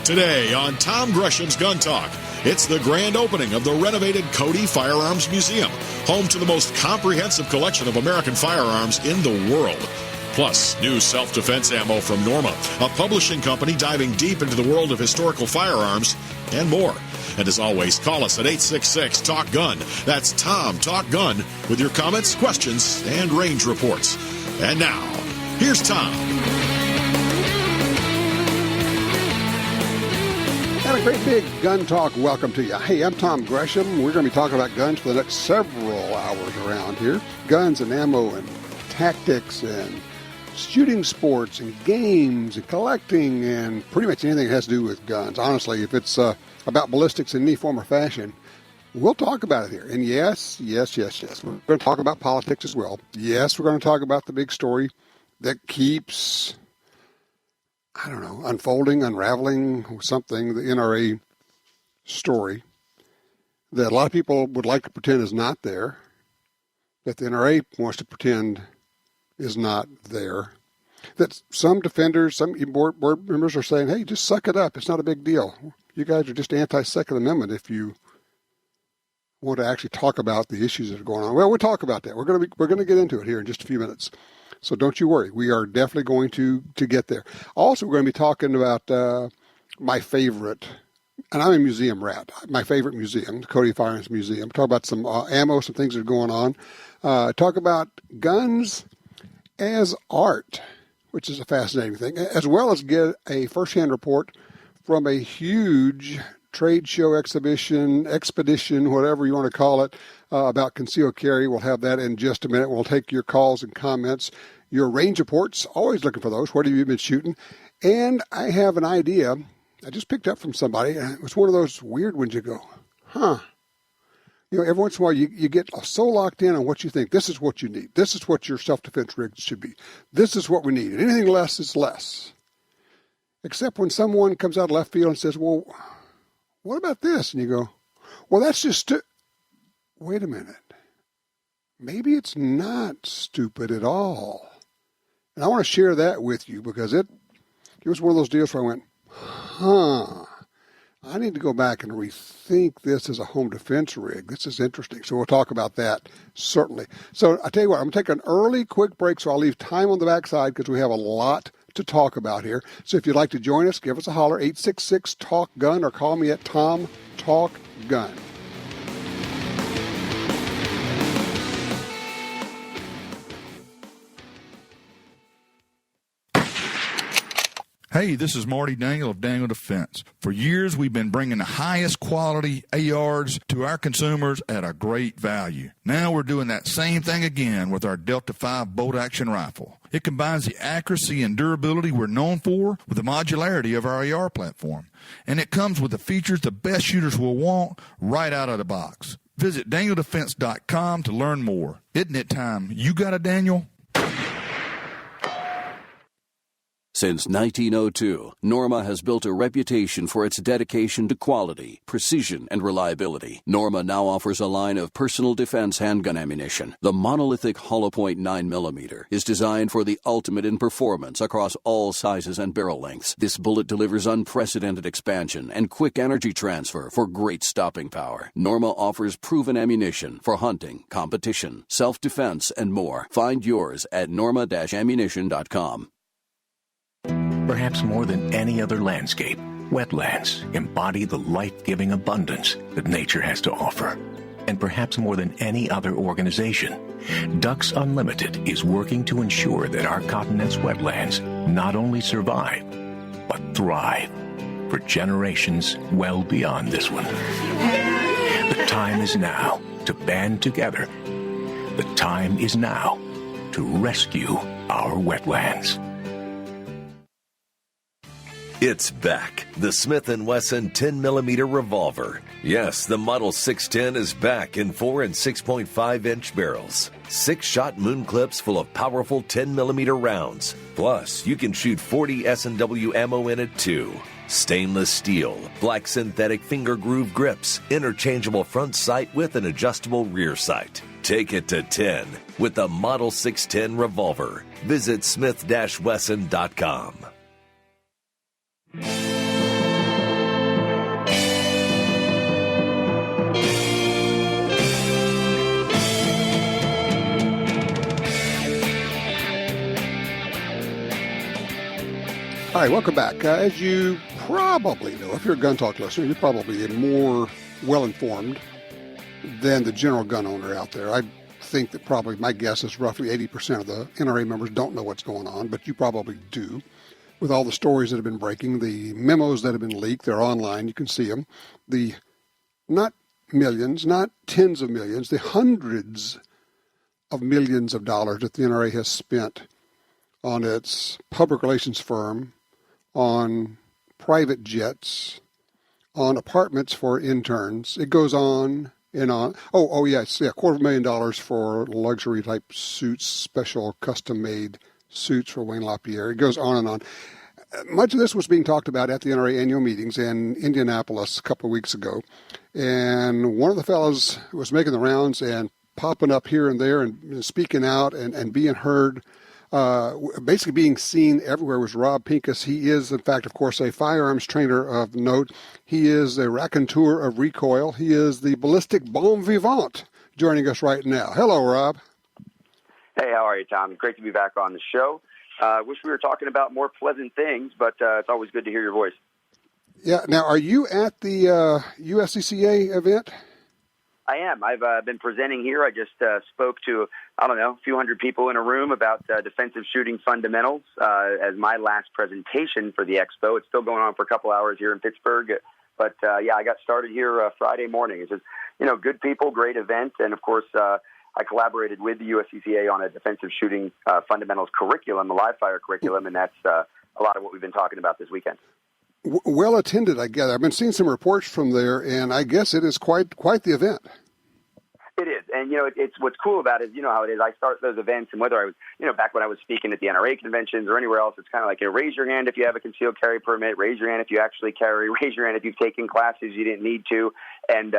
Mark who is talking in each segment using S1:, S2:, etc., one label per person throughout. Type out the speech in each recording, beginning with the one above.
S1: Today on Tom Gresham's Gun Talk, it's the grand opening of the renovated Cody Firearms Museum, home to the most comprehensive collection of American firearms in the world. Plus, new self-defense ammo from Norma, a publishing company diving deep into the world of historical firearms, and more. And as always, call us at 866-TALK-GUN. That's Tom Talk Gun with your comments, questions, and range reports. And now, here's Tom.
S2: And a great big gun talk welcome to you. Hey, I'm Tom Gresham. We're going to be talking about guns for the next several hours around here. Guns and ammo and tactics and shooting sports and games and collecting and pretty much anything that has to do with guns. Honestly, if it's about ballistics in any form or fashion, we'll talk about it here. And yes. We're going to talk about politics as well. Yes, we're going to talk about the big story that keeps, unfolding, unraveling, something, the NRA story that a lot of people would like to pretend is not there, that the NRA wants to pretend is not there, that some defenders, some board members are saying, hey, just suck it up. It's not a big deal. You guys are just anti-Second Amendment if you want to actually talk about the issues that are going on. Well, we'll talk about that. We're going to get into it here in just a few minutes. So don't you worry. We are definitely going to get there. Also, we're going to be talking about my favorite, and I'm a museum rat, my favorite museum, the Cody Firearms Museum. Talk about some ammo, some things that are going on. Talk about guns as art, which is a fascinating thing, as well as get a first-hand report from a huge trade show, expedition, whatever you want to call it, about concealed carry. We'll have that in just a minute. We'll take your calls and comments, your range reports, always looking for those. What have you been shooting? And I have an idea I just picked up from somebody, and it was one of those weird ones you go, every once in a while you get so locked in on what you think. This is what you need. This is what your self-defense rig should be. This is what we need. And anything less is less. Except when someone comes out of left field and says, well, what about this? And you go, well, that's just wait a minute. Maybe it's not stupid at all. And I want to share that with you because it was one of those deals where I went, I need to go back and rethink this as a home defense rig. This is interesting. So we'll talk about that, certainly. So I tell you what, I'm going to take an early, quick break, so I'll leave time on the backside because we have a lot to talk about here. So if you'd like to join us, give us a holler, 866-TALK-GUN, or call me at Tom Talk Gun.
S3: Hey, this is Marty Daniel of Daniel Defense. For years, we've been bringing the highest quality ARs to our consumers at a great value. Now we're doing that same thing again with our Delta 5 bolt-action rifle. It combines the accuracy and durability we're known for with the modularity of our AR platform. And it comes with the features the best shooters will want right out of the box. Visit DanielDefense.com to learn more. Isn't it time you got a Daniel?
S4: Since 1902, Norma has built a reputation for its dedication to quality, precision, and reliability. Norma now offers a line of personal defense handgun ammunition. The monolithic hollow point 9mm is designed for the ultimate in performance across all sizes and barrel lengths. This bullet delivers unprecedented expansion and quick energy transfer for great stopping power. Norma offers proven ammunition for hunting, competition, self-defense, and more. Find yours at norma-ammunition.com.
S5: Perhaps more than any other landscape, wetlands embody the life-giving abundance that nature has to offer. And perhaps more than any other organization, Ducks Unlimited is working to ensure that our continent's wetlands not only survive, but thrive for generations well beyond this one. The time is now to band together. The time is now to rescue our wetlands.
S6: It's back. The Smith & Wesson 10mm revolver. Yes, the Model 610 is back in 4 and 6.5-inch barrels. 6-shot moon clips full of powerful 10mm rounds. Plus, you can shoot 40 S&W ammo in it too. Stainless steel, black synthetic finger groove grips, interchangeable front sight with an adjustable rear sight. Take it to 10 with the Model 610 revolver. Visit smith-wesson.com.
S2: All right, welcome back. As you probably know, if you're a Gun Talk listener, you're probably more well-informed than the general gun owner out there. I think that probably my guess is roughly 80% of the NRA members don't know what's going on, but you probably do. With all the stories that have been breaking, the memos that have been leaked, they're online, you can see them. The not millions, not tens of millions, the hundreds of millions of dollars that the NRA has spent on its public relations firm, on private jets, on apartments for interns. It goes on and on. Oh yes, yeah, $250,000 for luxury type suits, special custom-made suits for Wayne LaPierre. It goes on and on. Much of this was being talked about at the NRA annual meetings in Indianapolis a couple of weeks ago. And one of the fellows was making the rounds and popping up here and there and speaking out and being heard, basically being seen everywhere, was Rob Pincus. He is, in fact, of course, a firearms trainer of note. He is a raconteur of recoil. He is the ballistic bon vivant joining us right now. Hello, Rob.
S7: Hey, how are you, Tom? Great to be back on the show. Wish we were talking about more pleasant things, but it's always good to hear your voice.
S2: Yeah. Now, are you at the USCCA event?
S7: I am. I've been presenting here. I just spoke to, a few hundred people in a room about defensive shooting fundamentals as my last presentation for the expo. It's still going on for a couple hours here in Pittsburgh. But, I got started here Friday morning. It's just, good people, great event. And, of course, I collaborated with the USCCA on a defensive shooting fundamentals curriculum, a live fire curriculum, and that's a lot of what we've been talking about this weekend.
S2: Well attended, I gather. I've been seeing some reports from there, and I guess it is quite the event.
S7: It is, and it's what's cool about it. You know how it is. I start those events, and whether I was, back when I was speaking at the NRA conventions or anywhere else, it's kind of like, raise your hand if you have a concealed carry permit, raise your hand if you actually carry, raise your hand if you've taken classes you didn't need to, and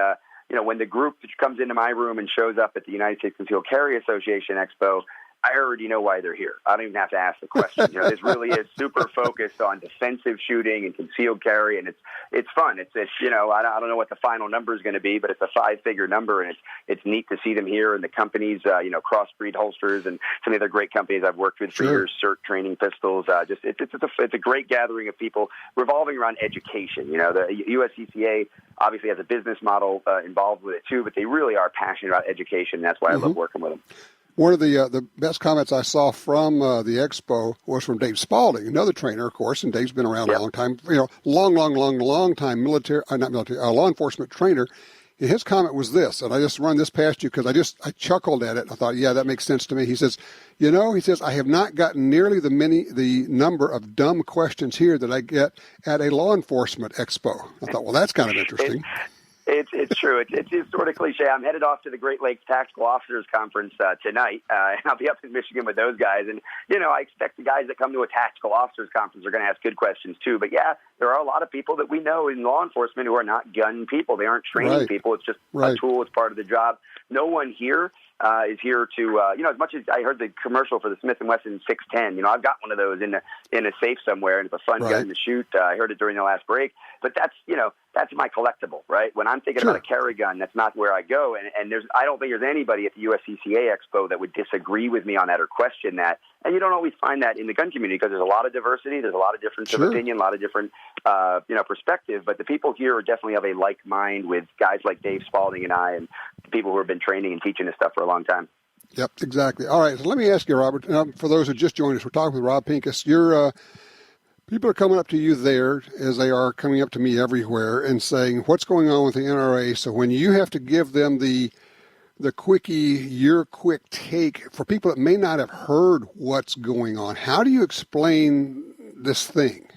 S7: when the group comes into my room and shows up at the United States Concealed Carry Association Expo, I already know why they're here. I don't even have to ask the question. This really is super focused on defensive shooting and concealed carry, and it's fun. It's I don't know what the final number is going to be, but it's a 5-figure number, and it's neat to see them here, and the companies, Crossbreed Holsters and some of the other great companies I've worked with for years, CERT Training Pistols. It's a great gathering of people revolving around education. The USCCA obviously has a business model involved with it too, but they really are passionate about education, and that's why I love working with them.
S2: One of the best comments I saw from the expo was from Dave Spalding, another trainer, of course, and Dave's been around a long time, long time law enforcement trainer. And his comment was this, and I just run this past you because I chuckled at it. I thought, yeah, that makes sense to me. He says, I have not gotten nearly the number of dumb questions here that I get at a law enforcement expo. I thought, well, that's kind of interesting.
S7: It's true. It's sort of cliche. I'm headed off to the Great Lakes Tactical Officers Conference tonight, and I'll be up in Michigan with those guys. And, I expect the guys that come to a Tactical Officers Conference are going to ask good questions, too. But, yeah, there are a lot of people that we know in law enforcement who are not gun people. They aren't training people. It's just a tool. It's part of the job. No one here is here to, as much as I heard the commercial for the Smith & Wesson 610, I've got one of those in a safe somewhere, and it's a fun gun to shoot. I heard it during the last break. But that's my collectible, right? When I'm thinking about a carry gun, that's not where I go. And I don't think there's anybody at the USCCA Expo that would disagree with me on that or question that. And you don't always find that in the gun community because there's a lot of diversity. There's a lot of difference of opinion, a lot of different, perspective. But the people here are definitely of a like mind with guys like Dave Spalding and I and people who have been training and teaching this stuff for a long time.
S2: Yep, exactly. All right, so let me ask you, Robert, for those who just joined us, we're talking with Rob Pincus. People are coming up to you there, as they are coming up to me everywhere, and saying, what's going on with the NRA? So when you have to give them the quickie, your quick take, for people that may not have heard what's going on, how do you explain this thing?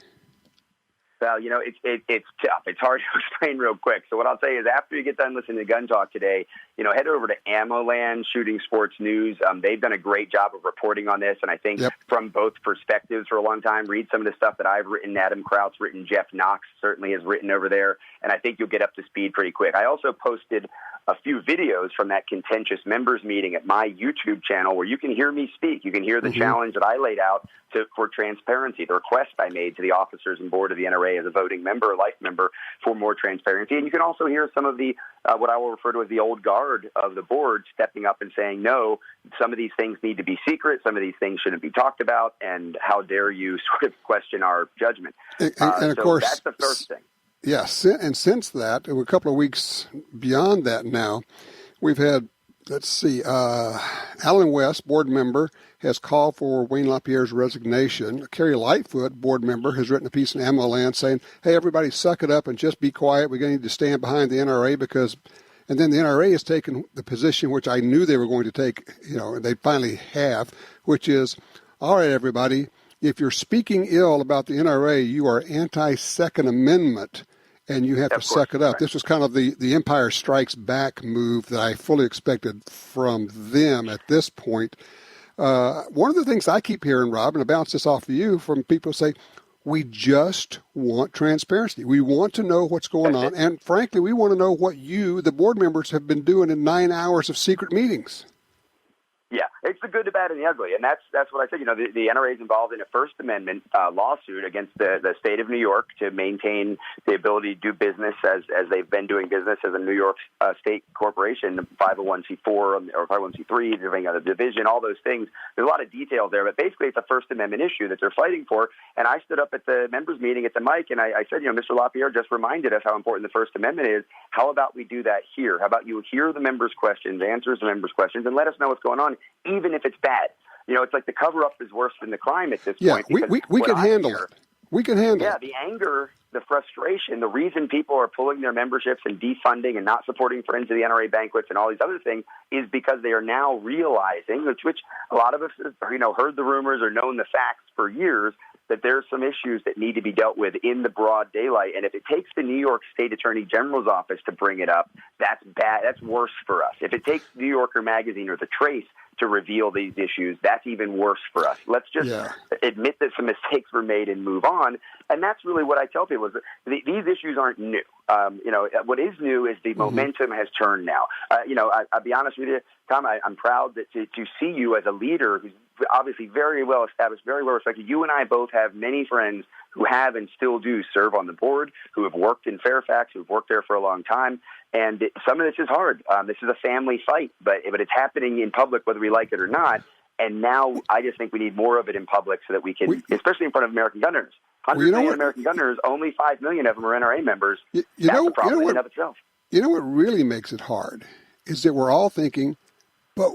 S7: Well, it's tough. It's hard to explain real quick. So what I'll say is after you get done listening to Gun Talk today, head over to AmmoLand Shooting Sports News. They've done a great job of reporting on this, and I think from both perspectives for a long time. Read some of the stuff that I've written, Adam Kraut's written, Jeff Knox certainly has written over there, and I think you'll get up to speed pretty quick. I also posted a few videos from that contentious members meeting at my YouTube channel where you can hear me speak. You can hear the challenge that I laid out for transparency, the request I made to the officers and board of the NRA as a voting member, a life member, for more transparency. And you can also hear some of the, what I will refer to as the old guard of the board stepping up and saying, no, some of these things need to be secret, some of these things shouldn't be talked about, and how dare you sort of question our judgment.
S2: And of course,
S7: that's the first thing.
S2: Yes, and since that, a couple of weeks beyond that now, we've had, Alan West, board member, has called for Wayne LaPierre's resignation. Carrie Lightfoot, board member, has written a piece in Ammo Land saying, hey, everybody suck it up and just be quiet. We're going to need to stand behind the NRA because, and then the NRA has taken the position which I knew they were going to take, and they finally have, which is, all right, everybody, if you're speaking ill about the NRA, you are anti-Second Amendment. And you have to suck it up. Right. This was kind of the Empire Strikes Back move that I fully expected from them at this point. One of the things I keep hearing, Rob, and I bounce this off of you, from people who say, we just want transparency. We want to know what's going on. And frankly, we want to know what you, the board members, have been doing in 9 hours of secret meetings.
S7: Yeah, it's the good, the bad, and the ugly, and that's what I said. The NRA is involved in a First Amendment lawsuit against the state of New York to maintain the ability to do business as they've been doing business as a New York state corporation, 501c4 or 501c3, doing a division, all those things. There's a lot of detail there, but basically it's a First Amendment issue that they're fighting for. And I stood up at the members' meeting at the mic, and I said, Mr. LaPierre just reminded us how important the First Amendment is. How about we do that here? How about you hear the members' questions, answers the members' questions, and let us know what's going on, even if it's bad. It's like the cover-up is worse than the crime at this point.
S2: Yeah, we can handle it. We can handle it.
S7: Yeah, the anger, the frustration, the reason people are pulling their memberships and defunding and not supporting Friends of the NRA banquets and all these other things is because they are now realizing, which a lot of us heard the rumors or known the facts for years, that there's some issues that need to be dealt with in the broad daylight. And if it takes the New York State Attorney General's office to bring it up, that's bad. That's worse for us. If it takes New Yorker Magazine or The Trace to reveal these issues, that's even worse for us. Let's just admit that some mistakes were made and move on. And that's really what I tell people, is that these issues aren't new. What is new is the momentum has turned now. I'll be honest with you, Tom, I'm proud to see you as a leader who's obviously very well established, very well respected. You and I both have many friends who have and still do serve on the board, who have worked in Fairfax, who have worked there for a long time. And some of this is hard. This is a family fight, but it's happening in public whether we like it or not. And now I just think we need more of it in public so that we can, especially in front of American gun owners. 100 million American gun owners, only 5 million of them are NRA members. That's a problem in and of itself.
S2: You know what really makes it hard is that we're all thinking, but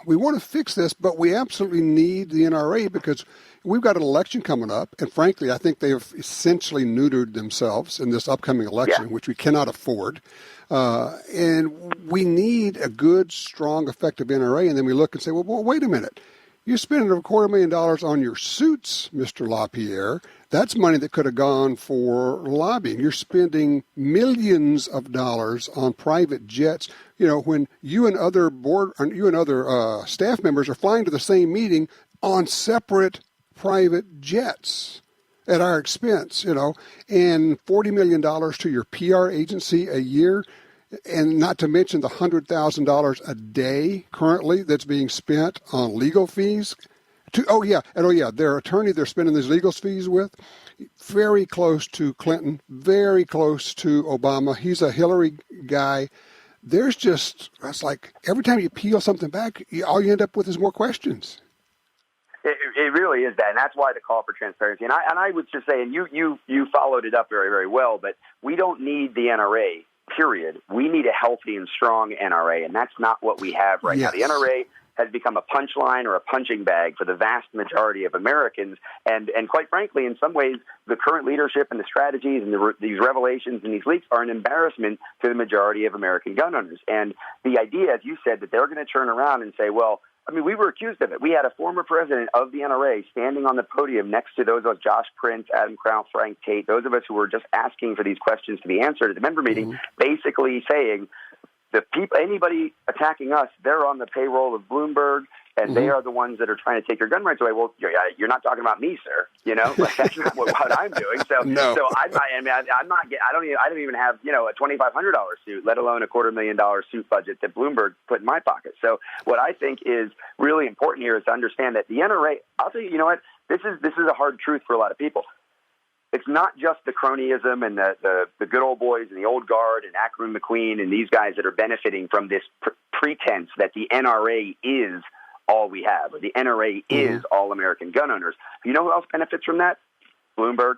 S2: we want to fix this, but we absolutely need the NRA because we've got an election coming up. And frankly, I think they have essentially neutered themselves in this upcoming election, which we cannot afford. And we need a good, strong, effective NRA. And then we look and say, well, wait a minute. You're spending $250,000 on your suits, Mr. LaPierre. That's money that could have gone for lobbying. You're spending millions of dollars on private jets. When you and other staff members are flying to the same meeting on separate private jets at our expense, and $40 million to your PR agency a year. And not to mention the $100,000 a day currently that's being spent on legal fees. Their attorney they're spending these legal fees with, very close to Clinton, very close to Obama. He's a Hillary guy. It's like every time you peel something back, all you end up with is more questions.
S7: It really is that, and that's why the call for transparency. And I would just say, and you followed it up very, very well, but we don't need the NRA. Period. We need a healthy and strong NRA, and that's not what we have right now. The NRA has become a punchline or a punching bag for the vast majority of Americans, and quite frankly, in some ways, the current leadership and the strategies and these revelations and these leaks are an embarrassment to the majority of American gun owners. And the idea, as you said, that they're going to turn around and say, well, we were accused of it. We had a former president of the NRA standing on the podium next to those of Josh Prince, Adam Kraut, Frank Tate, those of us who were just asking for these questions to be answered at the member meeting, basically saying, anybody attacking us, they're on the payroll of Bloomberg, and they are the ones that are trying to take your gun rights away. Well, you're not talking about me, sir. You know, like, that's not what I'm doing. So,
S2: No.
S7: so I don't even have, you know, a $2,500 suit, let alone a $250,000 suit budget that Bloomberg put in my pocket. So what I think is really important here is to understand that the NRA, I'll tell you, you know what, this is a hard truth for a lot of people. It's not just the cronyism and the good old boys and the old guard and Ackerman McQueen and these guys that are benefiting from this pretense that the NRA is all we have, or the NRA is all American gun owners. You know who else benefits from that? Bloomberg,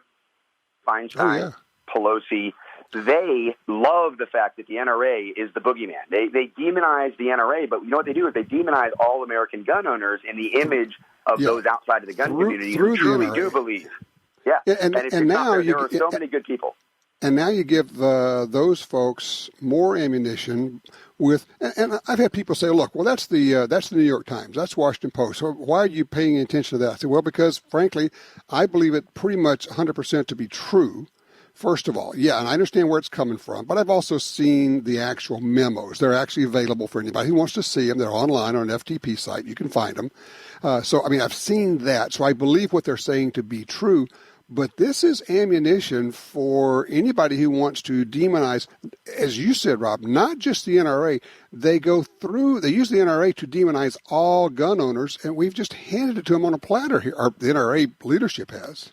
S7: Feinstein, Pelosi. They love the fact that the NRA is the boogeyman. They demonize the NRA, but you know what they do is they demonize all American gun owners in the image of those outside of the gun community who truly do believe. Yeah, and now there are so many good people.
S2: And now you give those folks more ammunition with, and I've had people say, look, well, that's the New York Times, that's Washington Post. So why are you paying attention to that? I said, well, because frankly, I believe it pretty much 100% to be true. First of all, and I understand where it's coming from, but I've also seen the actual memos. They're actually available for anybody who wants to see them. They're online on an FTP site. You can find them. So, I mean, I've seen that. So I believe what they're saying to be true. But this is ammunition for anybody who wants to demonize, as you said, Rob, not just the NRA. They use the NRA to demonize all gun owners, and we've just handed it to them on a platter here, or the NRA leadership has.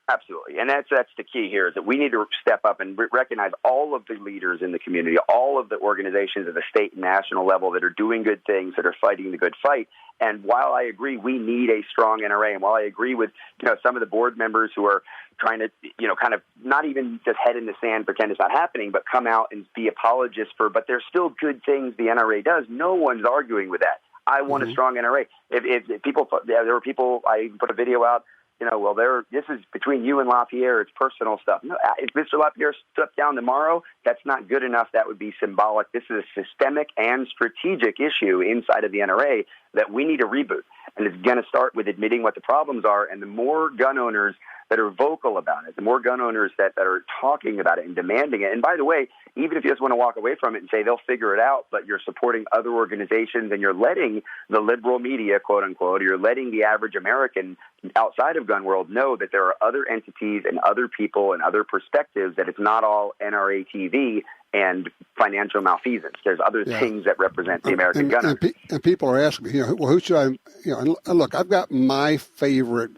S7: Absolutely. And that's the key here, is that we need to step up and recognize all of the leaders in the community, all of the organizations at the state and national level that are doing good things, that are fighting the good fight. And while I agree we need a strong NRA, and while I agree with, you know, some of the board members who are trying to, you know, kind of not even just head in the sand, pretend it's not happening, but come out and be apologists for, but there's still good things the NRA does. No one's arguing with that. I want a strong NRA. If people, there were people, I put a video out, you know, well, this is between you and LaPierre. It's personal stuff. No, if Mr. LaPierre stepped down tomorrow, that's not good enough. That would be symbolic. This is a systemic and strategic issue inside of the NRA that we need a reboot. And it's going to start with admitting what the problems are. And the more gun owners that are vocal about it, the more gun owners that are talking about it and demanding it. And by the way, even if you just want to walk away from it and say they'll figure it out, but you're supporting other organizations and you're letting the liberal media, quote unquote, you're letting the average American outside of gun world know that there are other entities and other people and other perspectives, that it's not all NRA TV and financial malfeasance. There's other things that represent the American gunner.
S2: And people are asking me, you know, well, who should I, you know, and look, I've got my favorite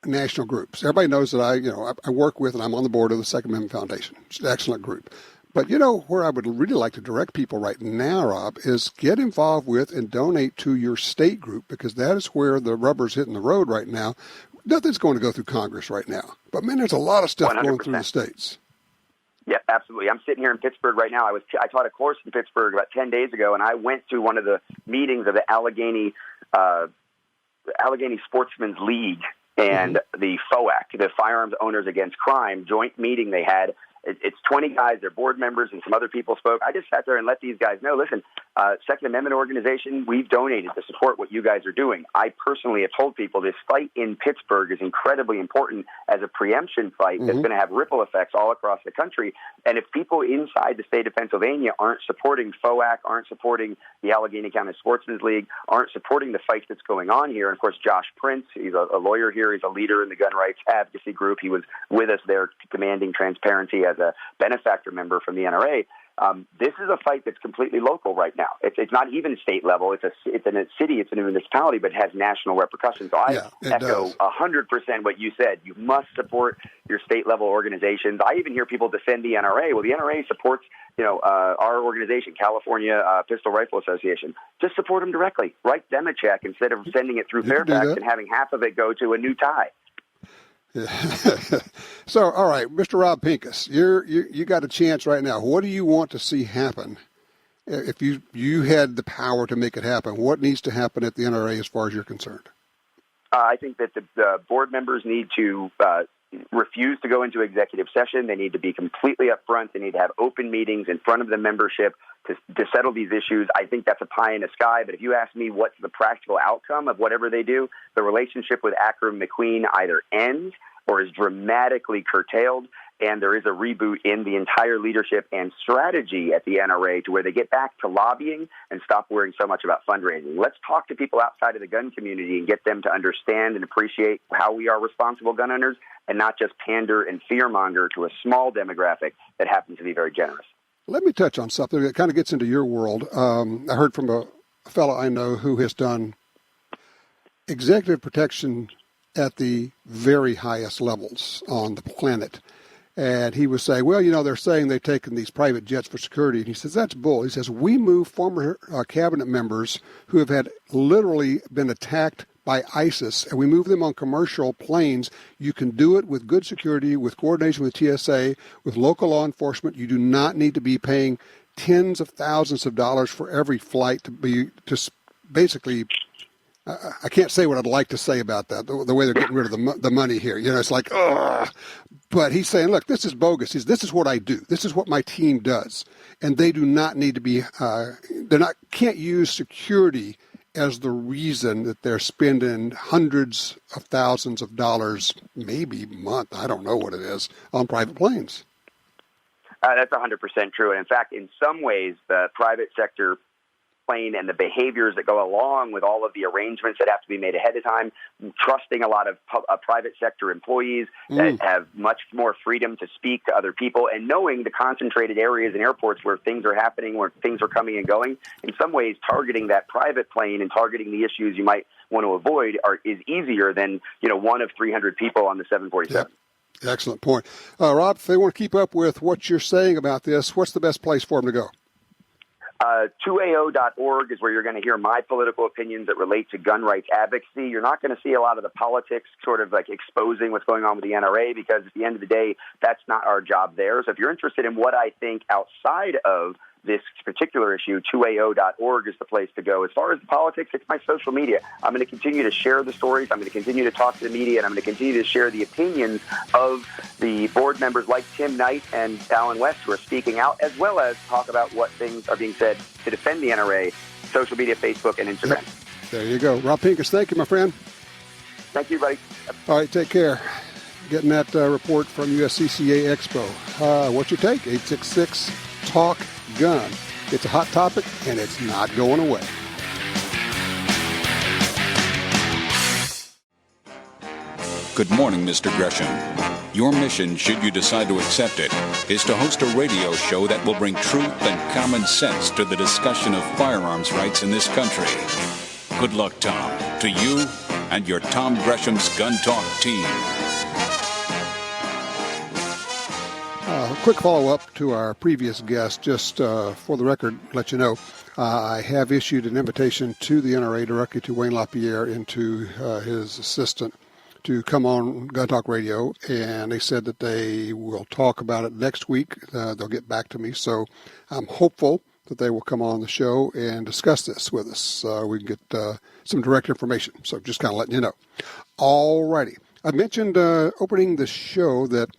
S2: national groups. Everybody knows that I work with, and I'm on the board of the Second Amendment Foundation. It's an excellent group. But, you know, where I would really like to direct people right now, Rob, is get involved with and donate to your state group, because that is where the rubber's hitting the road right now. Nothing's going to go through Congress right now. But, man, there's a lot of stuff 100%. Going through the states.
S7: Yeah, absolutely. I'm sitting here in Pittsburgh right now. I taught a course in Pittsburgh about 10 days ago, and I went to one of the meetings of the Allegheny Sportsmen's League and the FOAC, the Firearms Owners Against Crime, joint meeting they had. It's 20 guys, they're board members, and some other people spoke. I just sat there and let these guys know, listen, Second Amendment organization, we've donated to support what you guys are doing. I personally have told people this fight in Pittsburgh is incredibly important as a preemption fight that's going to have ripple effects all across the country. And if people inside the state of Pennsylvania aren't supporting FOAC, aren't supporting the Allegheny County Sportsmen's League, aren't supporting the fight that's going on here, and of course Josh Prince, he's a lawyer here, he's a leader in the gun rights advocacy group. He was with us there demanding transparency as a benefactor member from the NRA. This is a fight that's completely local right now. It's not even state level. It's in a city, it's in a municipality, but it has national repercussions. So I echo 100% what you said. You must support your state level organizations. I even hear people defend the NRA. Well, the NRA supports, our organization, California Pistol Rifle Association. Just support them directly. Write them a check instead of sending it through Fairfax and having half of it go to a new tie.
S2: So, all right, Mr. Rob Pincus, you got a chance right now. What do you want to see happen? If you had the power to make it happen, what needs to happen at the NRA as far as you're concerned?
S7: I think that the board members need to refuse to go into executive session. They need to be completely upfront. They need to have open meetings in front of the membership to settle these issues. I think that's a pie in the sky. But if you ask me what's the practical outcome of whatever they do, the relationship with Ackerman McQueen either ends or is dramatically curtailed. and there is a reboot in the entire leadership and strategy at the NRA to where they get back to lobbying and stop worrying so much about fundraising. Let's talk to people outside of the gun community and get them to understand and appreciate how we are responsible gun owners and not just pander and fearmonger to a small demographic that happens to be very generous.
S2: Let me touch on something that kind of gets into your world. I heard from a fellow I know who has done executive protection at the very highest levels on the planet. And he was saying, well, they're saying they've taken these private jets for security. And he says, that's bull. He says, we move former cabinet members who have had literally been attacked by ISIS, and we move them on commercial planes. You can do it with good security, with coordination with TSA, with local law enforcement. You do not need to be paying tens of thousands of dollars for every flight to basically, I can't say what I'd like to say about that, the way they're getting rid of the money here. It's like, ugh. But he's saying, look, this is bogus. This is what I do. This is what my team does. And they do not need to be, can't use security as the reason that they're spending hundreds of thousands of dollars, maybe a month, I don't know what it is, on private planes.
S7: That's 100% true. And in fact, in some ways, the private sector plane and the behaviors that go along with all of the arrangements that have to be made ahead of time, trusting a lot of private sector employees that have much more freedom to speak to other people, and knowing the concentrated areas and airports where things are happening, where things are coming and going. In some ways, targeting that private plane and targeting the issues you might want to avoid is easier than 1 of 300 people on the 747.
S2: Yep. Excellent point. Rob, if they want to keep up with what you're saying about this, what's the best place for them to go?
S7: 2AO.org is where you're going to hear my political opinions that relate to gun rights advocacy. You're not going to see a lot of the politics sort of like exposing what's going on with the NRA, because at the end of the day, that's not our job there. So if you're interested in what I think outside of this particular issue, 2AO.org is the place to go. As far as the politics, it's my social media. I'm going to continue to share the stories. I'm going to continue to talk to the media, and I'm going to continue to share the opinions of the board members like Tim Knight and Alan West who are speaking out, as well as talk about what things are being said to defend the NRA, social media, Facebook, and Instagram.
S2: Yep. There you go. Rob Pincus, thank you, my friend.
S7: Thank you, buddy.
S2: All right, take care. Getting that report from USCCA Expo. What's your take? 866-TALK-GUN. It's a hot topic, and it's not going away.
S8: Good morning, Mr. Gresham. Your mission, should you decide to accept it, is to host a radio show that will bring truth and common sense to the discussion of firearms rights in this country. Good luck, Tom, to you and your Tom Gresham's Gun Talk team.
S2: Quick follow-up to our previous guest, just for the record, let you know, I have issued an invitation to the NRA directly to Wayne LaPierre and to his assistant to come on Gun Talk Radio, and they said that they will talk about it next week. They'll get back to me, so I'm hopeful that they will come on the show and discuss this with us. We can get some direct information, so just kind of letting you know. All righty. I mentioned opening the show that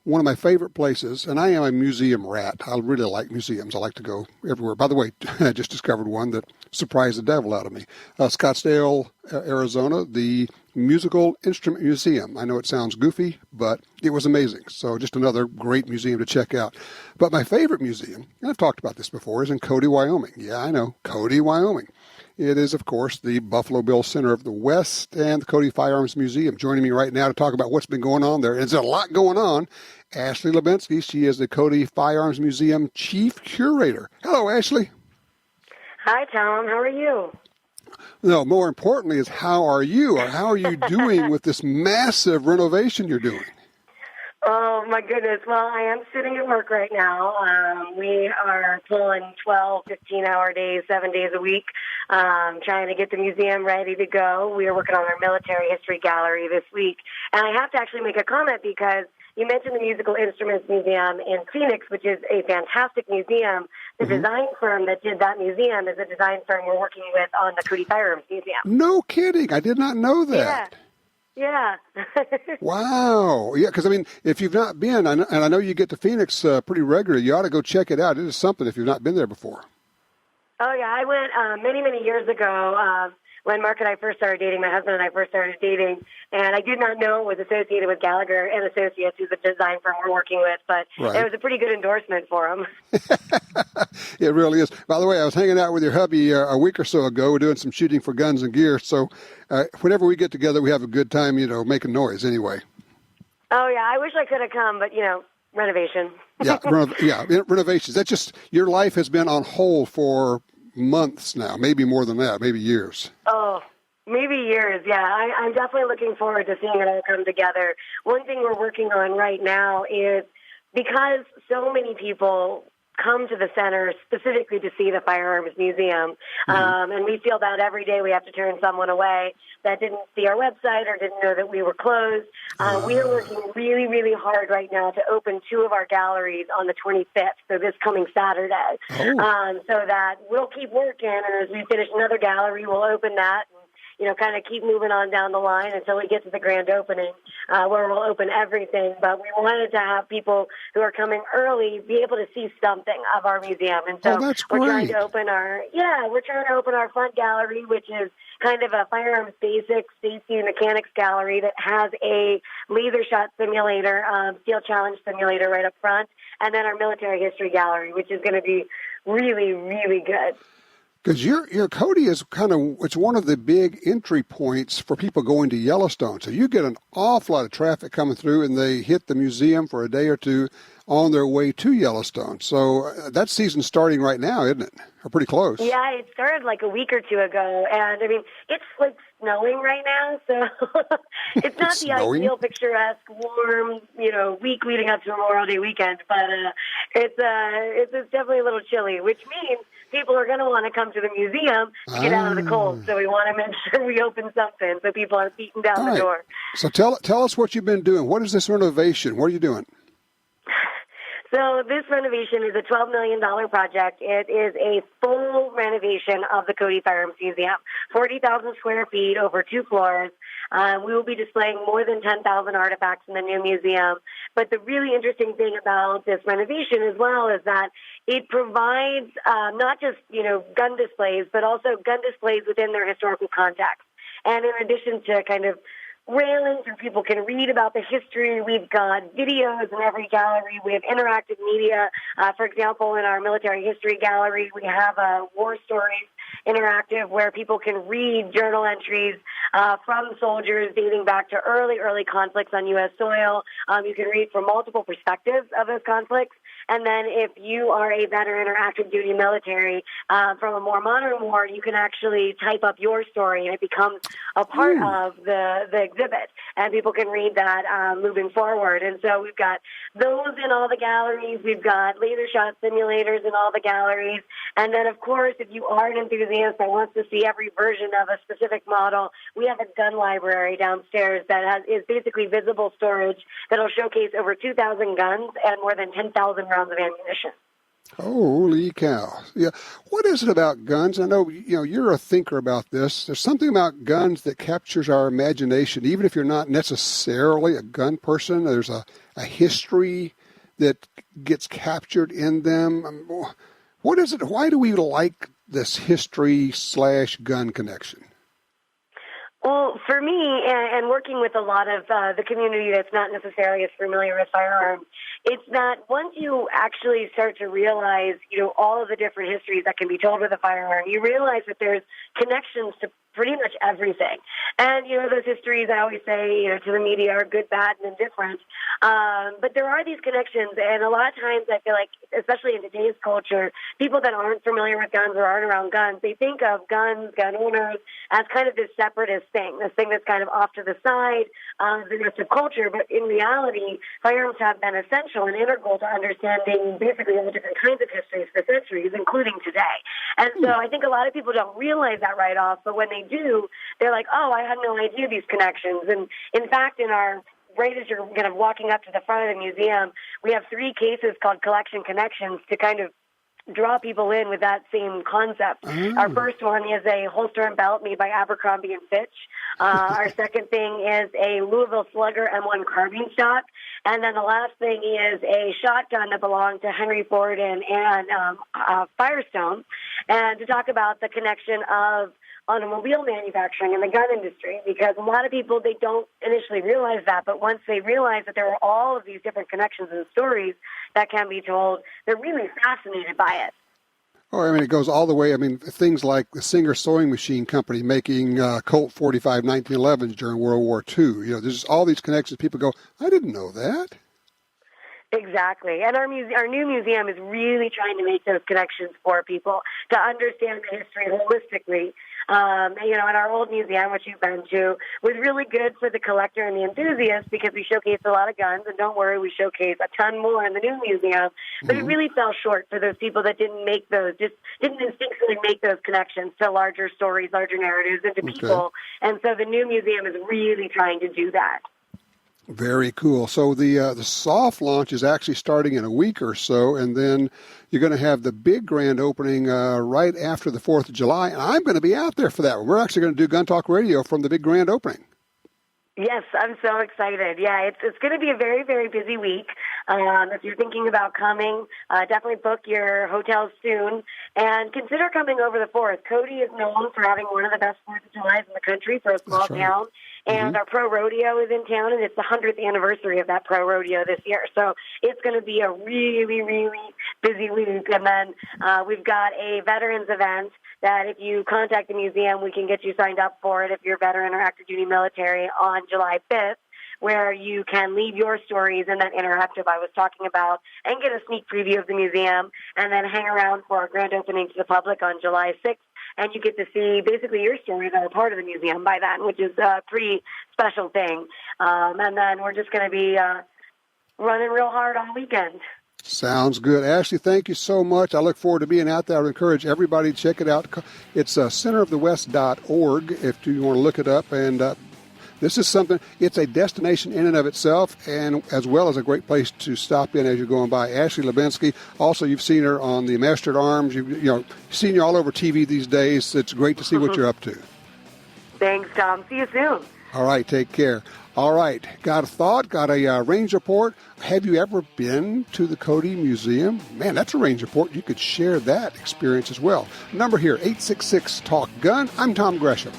S2: one of my favorite places, and I am a museum rat. I really like museums. I like to go everywhere. By the way, I just discovered one that surprised the devil out of me. Scottsdale, Arizona, the Musical Instrument Museum. I know it sounds goofy, but it was amazing. So just another great museum to check out. But my favorite museum, and I've talked about this before, is in Cody, Wyoming. Yeah, I know, Cody, Wyoming. It is, of course, the Buffalo Bill Center of the West and the Cody Firearms Museum. Joining me right now to talk about what's been going on there, and there's a lot going on, Ashley Hlebinksy. She is the Cody Firearms Museum Chief Curator. Hello, Ashley.
S9: Hi, Tom. How are you?
S2: No, more importantly is how are you, or how are you doing with this massive renovation you're doing?
S9: Oh, my goodness. Well, I am sitting at work right now. We are pulling 12, 15-hour days, 7 days a week, trying to get the museum ready to go. We are working on our military history gallery this week. And I have to actually make a comment because you mentioned the Musical Instruments Museum in Phoenix, which is a fantastic museum. The design firm that did that museum is a design firm we're working with on the Cody Firearms Museum.
S2: No kidding. I did not know that.
S9: Yeah.
S2: Wow. Yeah, because, I mean, if you've not been, and I know you get to Phoenix pretty regularly, you ought to go check it out. It is something if you've not been there before.
S9: Oh, yeah. I went many, many years ago. when Mark and I first started dating, my husband and I first started dating, and I did not know it was associated with Gallagher and Associates, who's the design firm we're working with, but It was a pretty good endorsement for him.
S2: It really is. By the way, I was hanging out with your hubby a week or so ago. We're doing some shooting for guns and gear, so whenever we get together, we have a good time, making noise anyway.
S9: Oh, yeah, I wish I could have come, but, renovation.
S2: Renovations. That's just, your life has been on hold for months now, maybe more than that, maybe years.
S9: Oh, maybe years, yeah. I'm definitely looking forward to seeing it all come together. One thing we're working on right now is, because so many people come to the center specifically to see the Firearms Museum, and we feel that every day we have to turn someone away that didn't see our website or didn't know that we were closed. We are working really, really hard right now to open 2 of our galleries on the 25th, so this coming Saturday, so that we'll keep working, and as we finish another gallery, we'll open that, and kind of keep moving on down the line until we get to the grand opening, where we'll open everything. But we wanted to have people who are coming early be able to see something of our museum. And so we're trying to open our front gallery, which is kind of a firearms basics, safety, and mechanics gallery that has a laser shot simulator, steel challenge simulator right up front, and then our military history gallery, which is going to be really, really good.
S2: Because your Cody is it's one of the big entry points for people going to Yellowstone. So you get an awful lot of traffic coming through, and they hit the museum for a day or two on their way to Yellowstone. So that season's starting right now, isn't it? Or pretty close.
S9: Yeah, it started like a week or two ago. And, it's like snowing right now. So it's not the ideal picturesque, warm, week leading up to Memorial Day weekend. But it's definitely a little chilly, which means people are going to want to come to the museum to get out of the cold. So we want to make sure we open something so people aren't beating down the door.
S2: So tell us what you've been doing. What is this renovation? What are you doing?
S9: So this renovation is a $12 million project. It is a full renovation of the Cody Firearms Museum, 40,000 square feet over 2 floors. We will be displaying more than 10,000 artifacts in the new museum. But the really interesting thing about this renovation as well is that it provides not just, gun displays, but also gun displays within their historical context. And in addition to kind of railings where people can read about the history, we've got videos in every gallery. We have interactive media. For example, in our military history gallery, we have a War Stories interactive where people can read journal entries from soldiers dating back to early conflicts on U.S. soil. You can read from multiple perspectives of those conflicts. And then if you are a veteran or active duty military from a more modern war, you can actually type up your story, and it becomes a part of the exhibit. And people can read that moving forward. And so we've got those in all the galleries. We've got laser shot simulators in all the galleries. And then, of course, if you are an enthusiast that wants to see every version of a specific model, we have a gun library downstairs that is basically visible storage that will showcase over 2,000 guns and more than 10,000 rounds of ammunition.
S2: Holy cow. Yeah. What is it about guns? I know, you're a thinker about this. There's something about guns that captures our imagination, even if you're not necessarily a gun person. There's a history that gets captured in them. What is it? Why do we like this history/gun connection?
S9: Well, for me, and working with a lot of the community that's not necessarily as familiar with firearms, it's that once you actually start to realize, all of the different histories that can be told with a firearm, you realize that there's connections to pretty much everything. And, those histories, I always say, to the media are good, bad, and indifferent. But there are these connections, and a lot of times I feel like, especially in today's culture, people that aren't familiar with guns or aren't around guns, they think of guns, gun owners, as kind of this separatist thing, this thing that's kind of off to the side of the rest of culture. But in reality, firearms have been essential and integral to understanding basically all the different kinds of histories for centuries, including today. And so I think a lot of people don't realize that right off, but when they do, they're like, oh, I had no idea these connections. And in fact, right as you're kind of walking up to the front of the museum, we have 3 cases called Collection Connections to kind of draw people in with that same concept. Our first one is a holster and belt made by Abercrombie & Fitch. Our second thing is a Louisville Slugger M1 carbine stock. And then the last thing is a shotgun that belonged to Henry Ford and Firestone. And to talk about the connection of automobile manufacturing and the gun industry, because a lot of people, they don't initially realize that, but once they realize that there are all of these different connections and stories that can be told, they're really fascinated by it.
S2: Oh, I mean, it goes all the way. I mean, things like the Singer Sewing Machine Company making Colt 45 1911s during World War II. There's all these connections. People go, I didn't know that.
S9: Exactly. And our new museum is really trying to make those connections for people to understand the history holistically. And our old museum, which you've been to, was really good for the collector and the enthusiast because we showcased a lot of guns. And don't worry, we showcase a ton more in the new museum. But it really fell short for those people that didn't instinctively make those connections to larger stories, larger narratives, and to people. And so the new museum is really trying to do that.
S2: Very cool. So the soft launch is actually starting in a week or so, and then you're going to have the big grand opening right after the 4th of July, and I'm going to be out there for that one. We're actually going to do Gun Talk Radio from the big grand opening.
S9: Yes, I'm so excited. Yeah, it's going to be a very, very busy week. If you're thinking about coming, definitely book your hotels soon, and consider coming over the 4th. Cody is known for having one of the best 4th of Julys in the country for a small town. And our pro rodeo is in town, and it's the 100th anniversary of that pro rodeo this year. So it's going to be a really, really busy week. And then we've got a veterans event that if you contact the museum, we can get you signed up for it if you're a veteran or active duty military on July 5th, where you can leave your stories in that interactive I was talking about and get a sneak preview of the museum, and then hang around for our grand opening to the public on July 6th. And you get to see basically your stories that are part of the museum by then, which is a pretty special thing. And then we're just going to be running real hard all weekend.
S2: Sounds good. Ashley, thank you so much. I look forward to being out there. I would encourage everybody to check it out. It's centerofthewest.org if you want to look it up. And this is something, it's a destination in and of itself, and as well as a great place to stop in as you're going by. Ashley Hlebinksy, also you've seen her on the Mastered Arms. You've seen you all over TV these days. It's great to see what you're up to.
S9: Thanks, Tom. See you soon.
S2: All right, take care. All right, got a thought, got a range report. Have you ever been to the Cody Museum? Man, that's a range report. You could share that experience as well. Number here, 866-TALK-GUN. I'm Tom Gresham.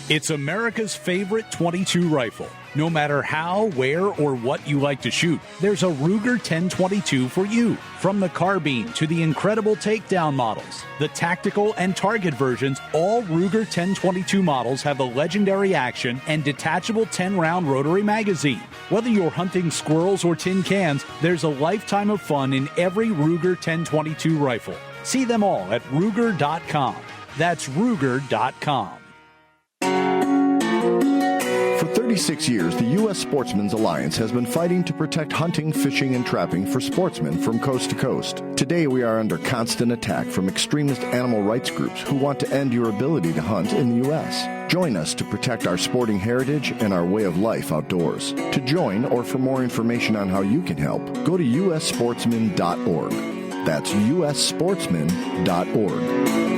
S10: It's America's favorite .22 rifle. No matter how, where, or what you like to shoot, there's a Ruger 1022 for you. From the carbine to the incredible takedown models, the tactical and target versions, all Ruger 1022 models have the legendary action and detachable 10-round rotary magazine. Whether you're hunting squirrels or tin cans, there's a lifetime of fun in every Ruger 1022 rifle. See them all at Ruger.com. That's Ruger.com.
S11: For 36 years, the U.S. Sportsmen's Alliance has been fighting to protect hunting, fishing, and trapping for sportsmen from coast to coast. Today, we are under constant attack from extremist animal rights groups who want to end your ability to hunt in the U.S. Join us to protect our sporting heritage and our way of life outdoors. To join or for more information on how you can help, go to ussportsman.org. That's ussportsman.org.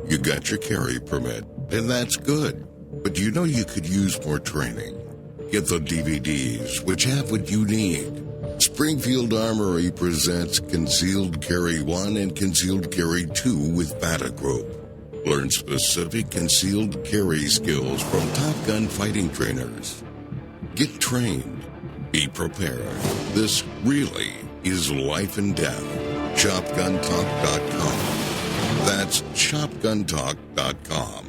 S12: You got your carry permit, and that's good. But you know you could use more training. Get the DVDs, which have what you need. Springfield Armory presents Concealed Carry 1 and Concealed Carry 2 with Bata Group. Learn specific concealed carry skills from Top Gun fighting trainers. Get trained. Be prepared. This really is life and death. ShopGunTalk.com. That's ShopGunTalk.com.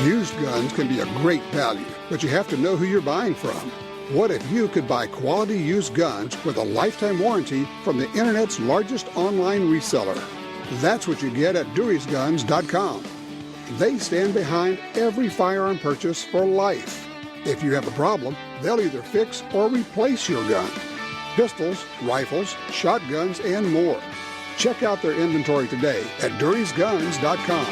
S2: Used guns can be a great value, but you have to know who you're buying from. What if you could buy quality used guns with a lifetime warranty from the Internet's largest online reseller? That's what you get at Dewey'sGuns.com. They stand behind every firearm purchase for life. If you have a problem, they'll either fix or replace your gun. Pistols, rifles, shotguns, and more. Check out their inventory today at Dewey'sGuns.com.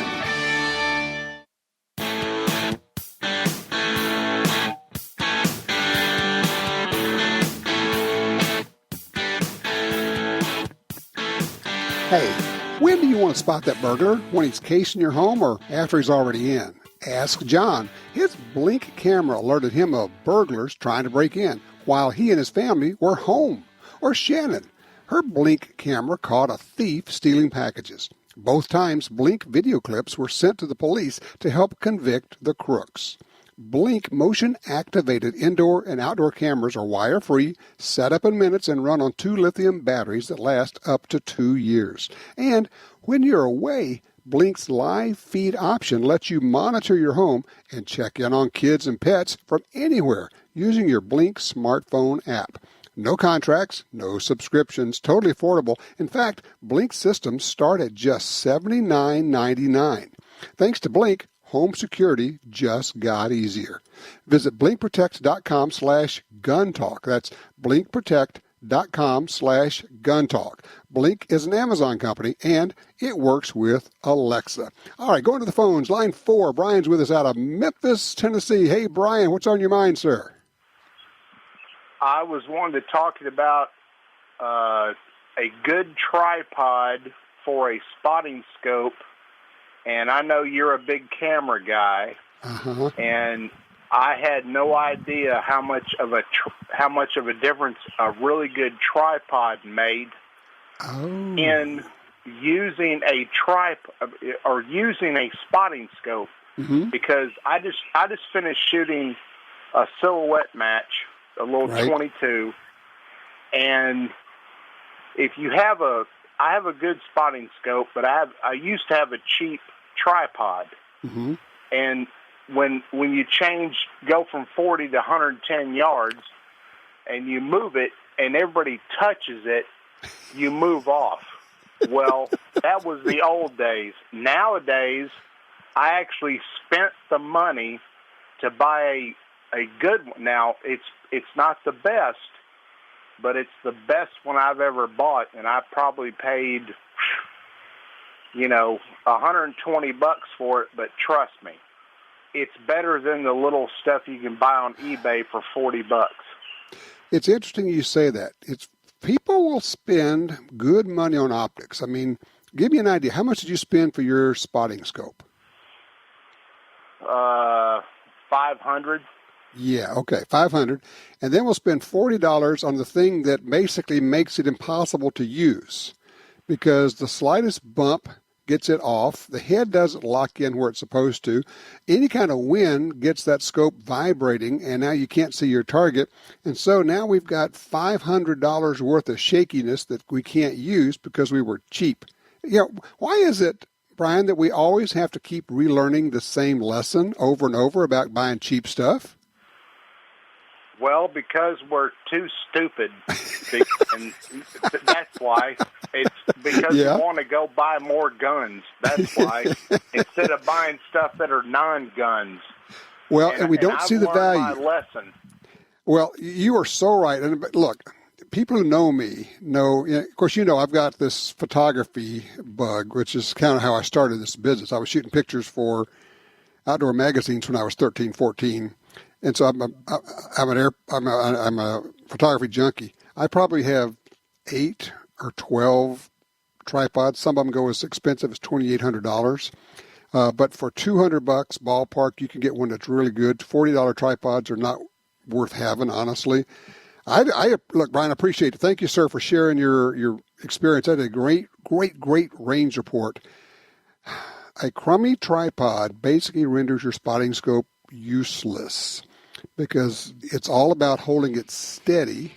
S2: Hey, When do you want to spot that burglar? When he's casing your home or after he's already in? Ask John. His Blink camera alerted him of burglars trying to break in while he and his family were home. Or Shannon. Her Blink camera caught a thief stealing packages. Both times, Blink video clips were sent to the police to help convict the crooks. Blink motion-activated indoor and outdoor cameras are wire-free, set up in minutes, and run on 2 lithium batteries that last up to 2 years. And when you're away, Blink's live feed option lets you monitor your home and check in on kids and pets from anywhere using your Blink smartphone app. No contracts, no subscriptions, totally affordable. In fact, Blink systems start at just $79.99. Thanks to Blink, home security just got easier. Visit blinkprotect.com/guntalk. That's blinkprotect.com/guntalk. Blink is an Amazon company, and it works with Alexa. All right, going to the phones. Line 4, Brian's with us out of Memphis, Tennessee. Hey, Brian, what's on your mind, sir?
S13: I was wanting to talk about a good tripod for a spotting scope, and I know you're a big camera guy, and I had no idea how much of a difference a really good tripod made in using a using a spotting scope, because I just finished shooting a silhouette match, a little 22, and if you have I have a good spotting scope, but I used to have a cheap tripod, and when you go from 40 to 110 yards, and you move it, and everybody touches it, you move off. Well, that was the old days. Nowadays, I actually spent the money to buy a good one. Now, it's not the best, but it's the best one I've ever bought, and I probably paid, $120 for it, but trust me, it's better than the little stuff you can buy on eBay for $40.
S2: It's interesting you say that. People will spend good money on optics. I mean, give me an idea. How much did you spend for your spotting scope?
S13: $500.
S2: Yeah, okay, $500. And then we'll spend $40 on the thing that basically makes it impossible to use, because the slightest bump gets it off. The head doesn't lock in where it's supposed to. Any kind of wind gets that scope vibrating, and now you can't see your target. And so now we've got $500 worth of shakiness that we can't use because we were cheap. Why is it, Brian, that we always have to keep relearning the same lesson over and over about buying cheap stuff?
S13: Well, because we're too stupid, and that's why. It's because we want to go buy more guns. That's why, instead of buying stuff that are non-guns.
S2: Well, and we don't see the value.
S13: My lesson.
S2: Well, you are so right. And look, people who know me know. Of course, I've got this photography bug, which is kind of how I started this business. I was shooting pictures for outdoor magazines when I was 13, 14. And so I'm a photography junkie. I probably have 8 or 12 tripods. Some of them go as expensive as $2,800. But for $200 ballpark, you can get one that's really good. $40 tripods are not worth having, honestly. Look, Brian, I appreciate it. Thank you, sir, for sharing your experience. I had a great range report. A crummy tripod basically renders your spotting scope useless, because it's all about holding it steady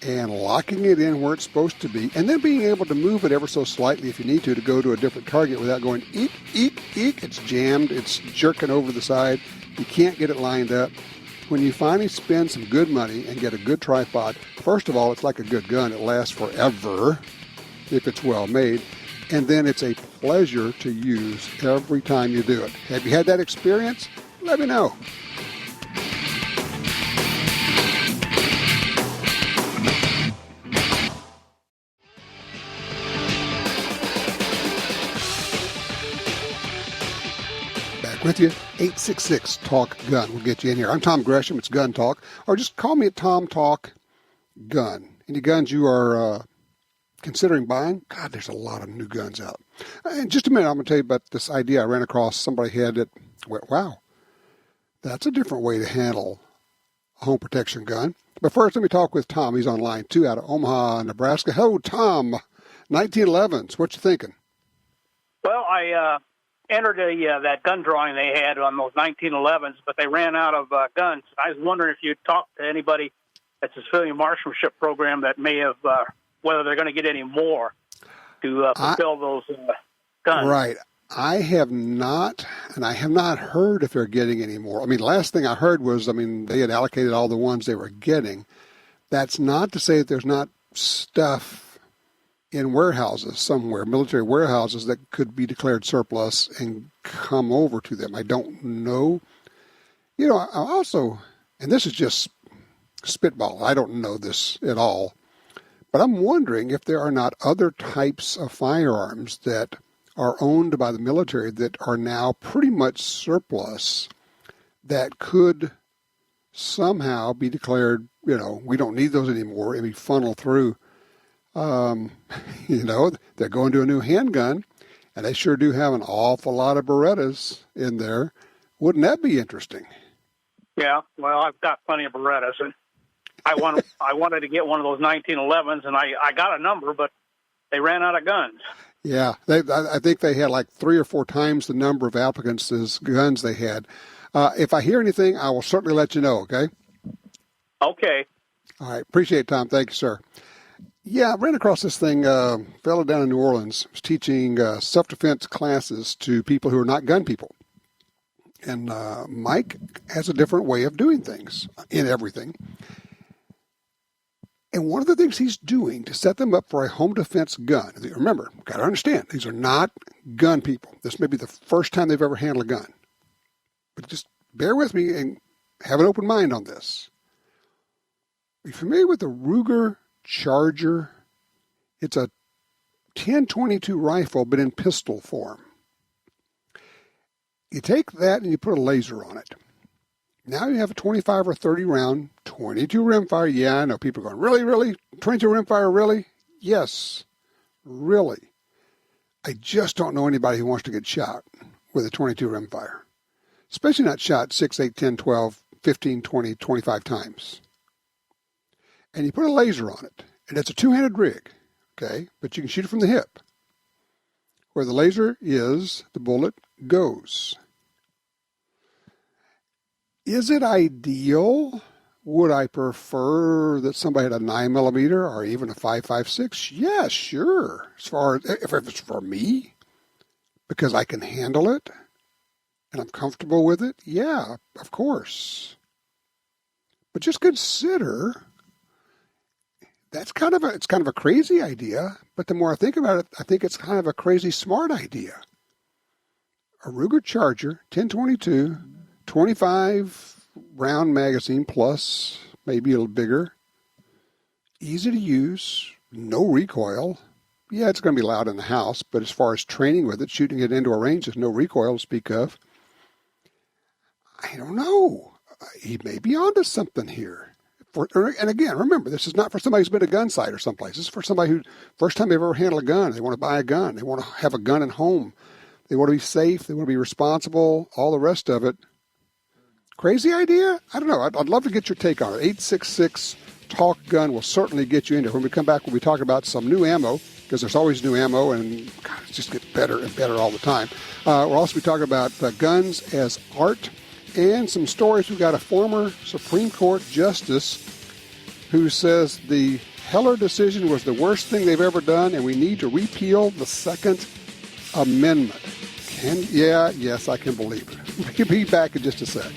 S2: and locking it in where it's supposed to be, and then being able to move it ever so slightly if you need to go to a different target without going eek, eek, eek. It's jammed. It's jerking over the side. You can't get it lined up. When you finally spend some good money and get a good tripod, first of all, it's like a good gun. It lasts forever if it's well made, and then it's a pleasure to use every time you do it. Have you had that experience? Let me know. Back with you, 866-TALK-GUN. We'll get you in here. I'm Tom Gresham. It's Gun Talk. Or just call me at Tom Talk Gun. Any guns you are considering buying, God, there's a lot of new guns out. In just a minute, I'm going to tell you about this idea I ran across. Somebody had that went, wow, that's a different way to handle a home protection gun. But first, let me talk with Tom. He's on line 2 out of Omaha, Nebraska. Hello, Tom. 1911s. What you thinking?
S14: Well, I entered that gun drawing they had on those 1911s, but they ran out of guns. I was wondering if you'd talked to anybody at the civilian marshalship program that may have, whether they're going to get any more to fulfill those guns.
S2: Right. I have not, and I have not heard if they're getting any more. I mean, last thing I heard was, they had allocated all the ones they were getting. That's not to say that there's not stuff in warehouses somewhere, military warehouses, that could be declared surplus and come over to them. I don't know. I also, and this is just spitball, I don't know this at all, but I'm wondering if there are not other types of firearms that are owned by the military that are now pretty much surplus that could somehow be declared, we don't need those anymore, and be funneled through. They're going to a new handgun, and they sure do have an awful lot of Berettas in there. Wouldn't that be interesting?
S14: Yeah, well, I've got plenty of Berettas, and I wanted to get one of those 1911s, and I got a number, but they ran out of guns.
S2: Yeah, I think they had like 3 or 4 times the number of applicants as guns they had. If I hear anything, I will certainly let you know, okay?
S14: Okay.
S2: All right. Appreciate it, Tom. Thank you, sir. Yeah, I ran across this thing. Fellow down in New Orleans was teaching self-defense classes to people who are not gun people. And Mike has a different way of doing things in everything. And one of the things he's doing to set them up for a home defense gun, remember, got to understand, these are not gun people. This may be the first time they've ever handled a gun. But just bear with me and have an open mind on this. Are you familiar with the Ruger Charger? It's a 10-22 rifle, but in pistol form. You take that and you put a laser on it. Now you have a 25 or 30 round, 22 rimfire. Yeah, I know people are going, really? 22 rimfire, really? Yes, really. I just don't know anybody who wants to get shot with a 22 rimfire. Especially not shot 6, 8, 10, 12, 15, 20, 25 times. And you put a laser on it. And it's a two-handed rig, okay? But you can shoot it from the hip. Where the laser is, the bullet goes. Is it ideal? Would I prefer that somebody had a 9mm or even a 5.56? Yeah, sure. As far as if it's for me, because I can handle it and I'm comfortable with it, yeah, of course. But just consider it's kind of a crazy idea. But the more I think about it, I think it's kind of a crazy smart idea. A Ruger Charger, 10-22. 25 round magazine plus maybe a little bigger. Easy to use. No recoil. Yeah, it's going to be loud in the house, but as far as training with it, shooting it into a range, there's no recoil to speak of. I don't know. He may be onto something here. And again, remember, this is not for somebody who's been at a gun site or someplace. This is for somebody who, first time they've ever handled a gun, they want to buy a gun. They want to have a gun at home. They want to be safe. They want to be responsible. All the rest of it. Crazy idea? I don't know. I'd love to get your take on it. 866 Talk Gun will certainly get you into it. When we come back, we'll be talking about some new ammo, because there's always new ammo, and God, it just gets better and better all the time. We'll also be talking about guns as art and some stories. We've got a former Supreme Court justice who says the Heller decision was the worst thing they've ever done, and we need to repeal the Second Amendment. Yes, I can believe it. We'll be back in just a sec.